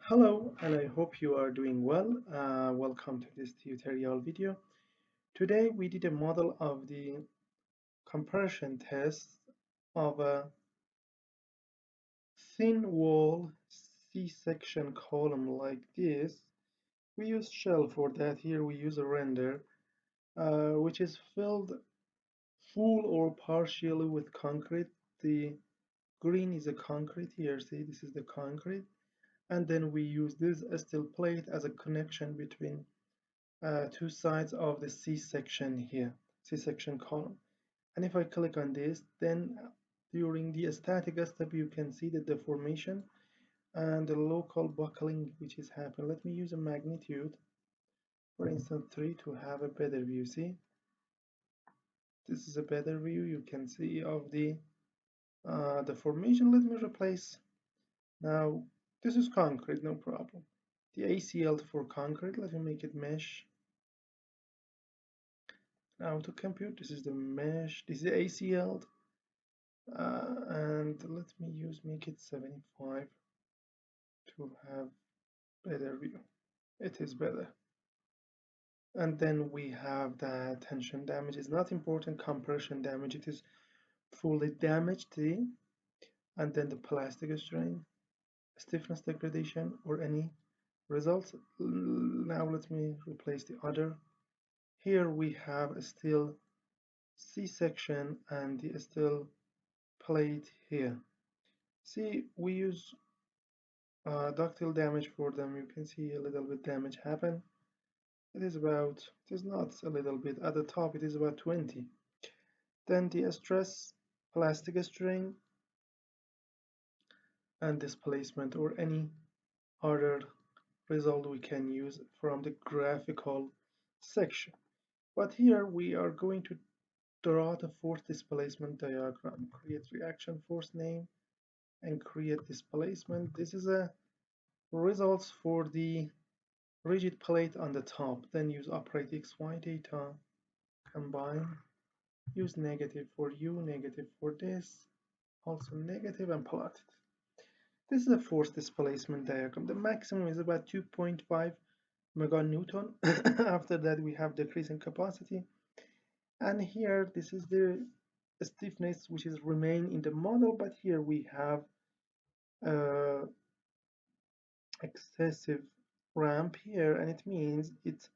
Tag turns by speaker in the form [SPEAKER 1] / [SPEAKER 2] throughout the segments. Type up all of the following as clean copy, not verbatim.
[SPEAKER 1] Hello, and I hope you are doing well. Welcome to this tutorial video. Today we did a model of the compression test of a thin wall C-section column like this. We use shell for that. Here we use a render, which is filled full or partially with concrete. The green is a concrete here. See, this is the concrete. And then we use this steel plate as a connection between two sides of the C-section here, C-section column. And if I click on this, then during the static step, you can see the deformation and the local buckling which is happening. Let me use a magnitude, for instance, 3 to have a better view. See, this is a better view you can see of the deformation. Let me replace. Now, this is concrete, no problem. The ACL for concrete, let me make it mesh. Now to compute, this is the mesh, this is the ACL, and let me make it 75 to have better view. It is better. And then we have the tension damage. It's not important. Compression damage, it is fully damaged. And then the plastic strain, stiffness degradation, or any results. Now let me replace the other. Here we have a steel C-section and the steel plate here. See, we use ductile damage for them. You can see a little bit damage happen. It is not a little bit. At the top, it is about 20. Then the stress, plastic string, and displacement, or any other result we can use from the graphical section. But here we are going to draw the force displacement diagram, create reaction force name, and create displacement. This is a results for the rigid plate on the top. Then use upright XY data, combine, use negative for U, negative for this, also negative, and plot it. This is a force displacement diagram. The maximum is about 2.5 meganewton. After that, we have decrease in capacity. And here, this is the stiffness which is remain in the model, but here we have excessive ramp here, and it means it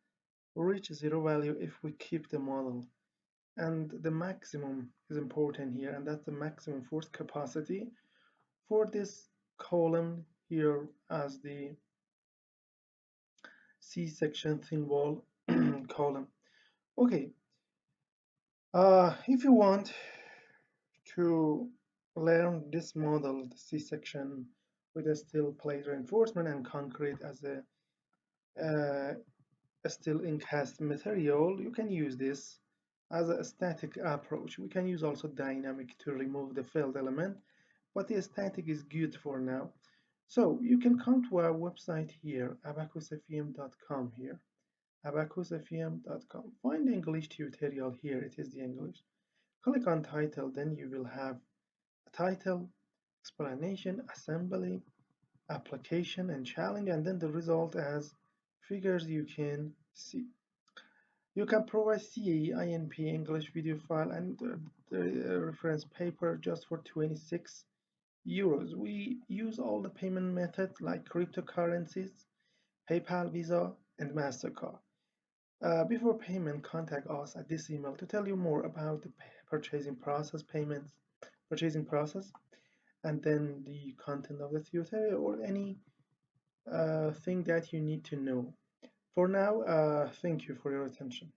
[SPEAKER 1] reaches zero value if we keep the model. And the maximum is important here, and that's the maximum force capacity for this column here as the C-section thin wall column. Okay, if you want to learn this model, the C-section with a steel plate reinforcement and concrete as a steel encased material, you can use this as a static approach. We can use also dynamic to remove the failed element, but the static is good for now. So you can come to our website here, abacusfem.com here, abacusfem.com. Find the English tutorial here, it is the English. Click on title, then you will have a title, explanation, assembly, application, and challenge, and then the result as figures you can see. You can provide CAE, INP, English video file, and the reference paper just for 26 euros. We use all the payment methods like cryptocurrencies, PayPal, Visa, and MasterCard. Before payment, contact us at this email to tell you more about the purchasing process, purchasing process, and then the content of the tutorial or any thing that you need to know. For now, thank you for your attention.